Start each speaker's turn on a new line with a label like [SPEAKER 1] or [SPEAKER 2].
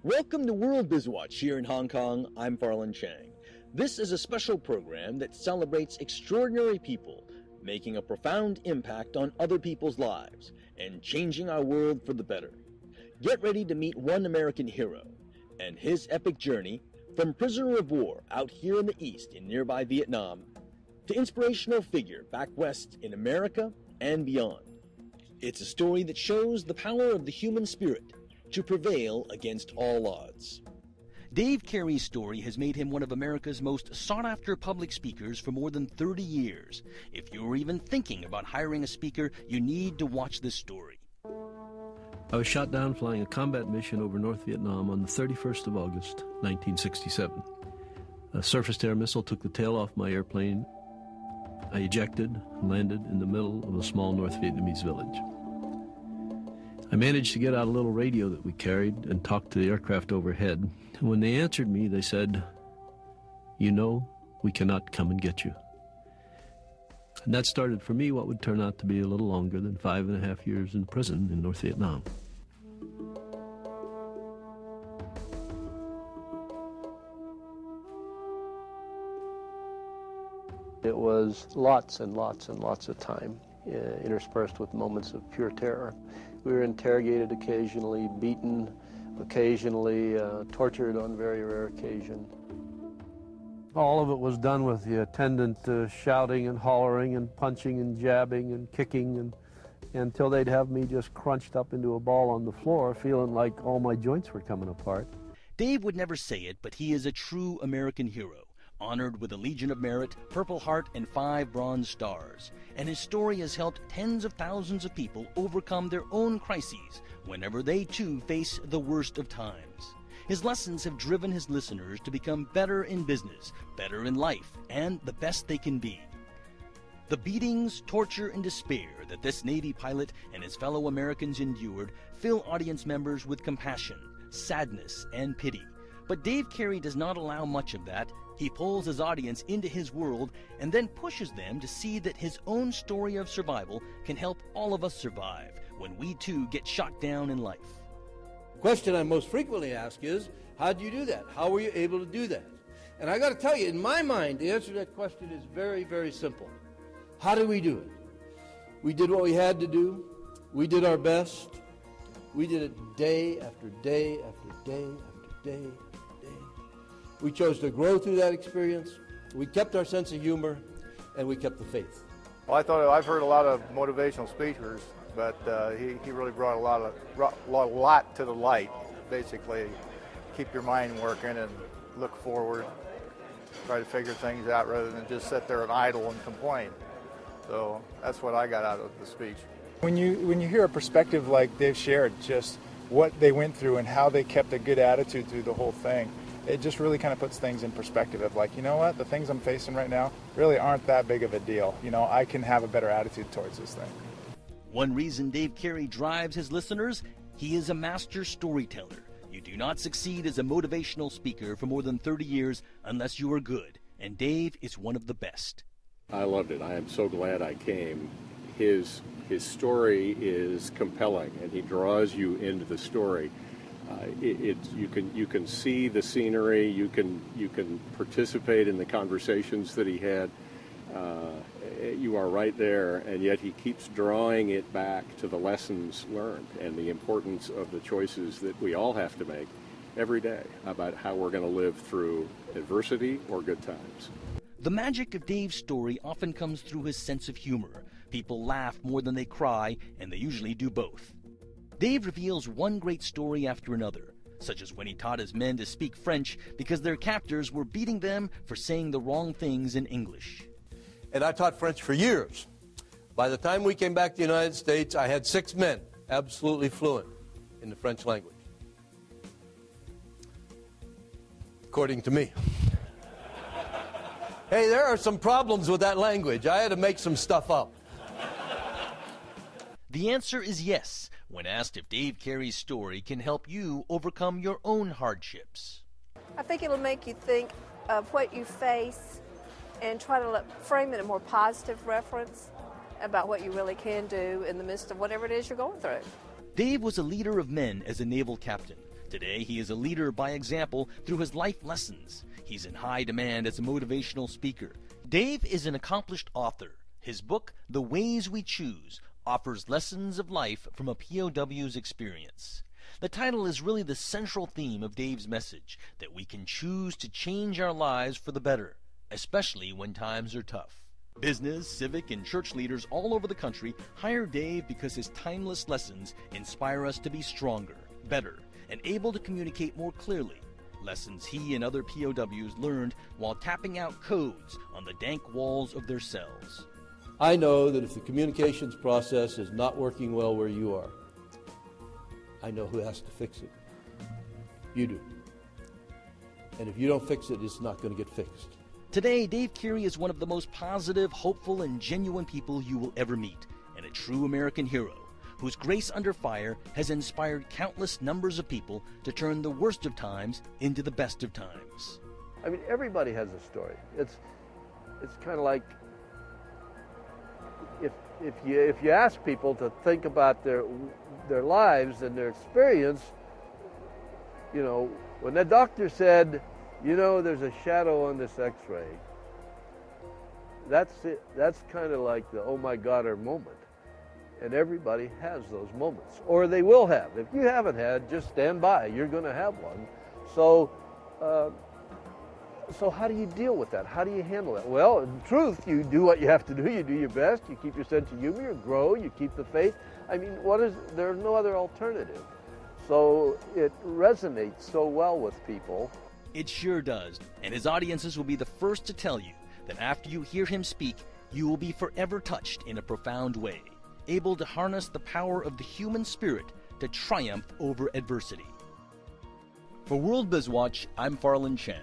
[SPEAKER 1] Welcome to World BizWatch here in Hong Kong. I'm Farlan Chang. This is a special program that celebrates extraordinary people making a profound impact on other people's lives and changing our world for the better. Get ready to meet one American hero and his epic journey from prisoner of war out here in the East in nearby Vietnam to inspirational figure back west in America and beyond. It's a story that shows the power of the human spirit to prevail against all odds.
[SPEAKER 2] Dave Carey's story has made him one of America's most sought-after public speakers for more than 30 years. If you're even thinking about hiring a speaker, you need to watch this story.
[SPEAKER 3] I was shot down flying a combat mission over North Vietnam on the 31st of August, 1967. A surface-to-air missile took the tail off my airplane. I ejected and landed in the middle of a small North Vietnamese village. I managed to get out a little radio that we carried and talk to the aircraft overhead. And when they answered me, they said, "You know, we cannot come and get you." And that started for me what would turn out to be a little longer than 5.5 years in prison in North Vietnam.
[SPEAKER 4] It was lots and lots and lots of time, interspersed with moments of pure terror. We were interrogated occasionally, beaten occasionally, tortured on very rare occasion.
[SPEAKER 5] All of it was done with the attendant shouting and hollering and punching and jabbing and kicking and until they'd have me just crunched up into a ball on the floor, feeling like all my joints were coming apart.
[SPEAKER 2] Dave would never say it, but he is a true American hero, honored with a Legion of Merit, Purple Heart, and 5 Bronze Stars. And his story has helped tens of thousands of people overcome their own crises whenever they too face the worst of times. His lessons have driven his listeners to become better in business, better in life, and the best they can be. The beatings, torture, and despair that this Navy pilot and his fellow Americans endured fill audience members with compassion, sadness, and pity. But Dave Carey does not allow much of that. He pulls his audience into his world and then pushes them to see that his own story of survival can help all of us survive when we too get shot down in life.
[SPEAKER 6] The question I most frequently ask is, how do you do that? How were you able to do that? And I got to tell you, in my mind, the answer to that question is very, very simple. How do we do it? We did what we had to do. We did our best. We did it day after day after day after day after day. We chose to grow through that experience. We kept our sense of humor, and we kept the faith.
[SPEAKER 7] Well, I've heard a lot of motivational speakers, but he really brought a lot to the light. Basically, keep your mind working and look forward. Try to figure things out rather than just sit there and idle and complain. So that's what I got out of the speech.
[SPEAKER 8] When you hear a perspective like they've shared, just what they went through and how they kept a good attitude through the whole thing, it just really kind of puts things in perspective of like, you know what, the things I'm facing right now really aren't that big of a deal. You know, I can have a better attitude towards this thing.
[SPEAKER 2] One reason Dave Carey drives his listeners, he is a master storyteller. You do not succeed as a motivational speaker for more than 30 years unless you are good, and Dave is one of the best.
[SPEAKER 9] I loved it. I am so glad I came. His story is compelling, and he draws you into the story. You can see the scenery. You can participate in the conversations that he had. You are right there, and yet he keeps drawing it back to the lessons learned and the importance of the choices that we all have to make every day about how we're going to live through adversity or good times.
[SPEAKER 2] The magic of Dave's story often comes through his sense of humor. People laugh more than they cry, and they usually do both. Dave reveals one great story after another, such as when he taught his men to speak French because their captors were beating them for saying the wrong things in English.
[SPEAKER 6] And I taught French for years. By the time we came back to the United States, I had 6 men absolutely fluent in the French language. According to me. Hey, there are some problems with that language. I had to make some stuff up.
[SPEAKER 2] The answer is yes, when asked if Dave Carey's story can help you overcome your own hardships.
[SPEAKER 10] I think it'll make you think of what you face and try to frame it in a more positive reference about what you really can do in the midst of whatever it is you're going through.
[SPEAKER 2] Dave was a leader of men as a naval captain. Today, he is a leader by example through his life lessons. He's in high demand as a motivational speaker. Dave is an accomplished author. His book, The Ways We Choose, offers lessons of life from a POW's experience. The title is really the central theme of Dave's message, that we can choose to change our lives for the better, especially when times are tough. Business, civic, and church leaders all over the country hire Dave because his timeless lessons inspire us to be stronger, better, and able to communicate more clearly. Lessons he and other POWs learned while tapping out codes on the dank walls of their cells.
[SPEAKER 6] I know that if the communications process is not working well where you are, I know who has to fix it. You do. And if you don't fix it, it's not going to get fixed.
[SPEAKER 2] Today, Dave Carey is one of the most positive, hopeful, and genuine people you will ever meet, and a true American hero, whose grace under fire has inspired countless numbers of people to turn the worst of times into the best of times.
[SPEAKER 4] I mean, everybody has a story. It's kind of like if you ask people to think about their lives and their experience, you know, when the doctor said, you know, there's a shadow on this X-ray, that's it. That's kind of like the oh my God moment. And everybody has those moments, or they will have. If you haven't had, just stand by. You're going to have one. So how do you deal with that? How do you handle that? Well, in truth, you do what you have to do. You do your best. You keep your sense of humor. You grow. You keep the faith. I mean, there's no other alternative. So it resonates so well with people.
[SPEAKER 2] It sure does. And his audiences will be the first to tell you that after you hear him speak, you will be forever touched in a profound way, able to harness the power of the human spirit to triumph over adversity. For World BizWatch, I'm Farland Chang.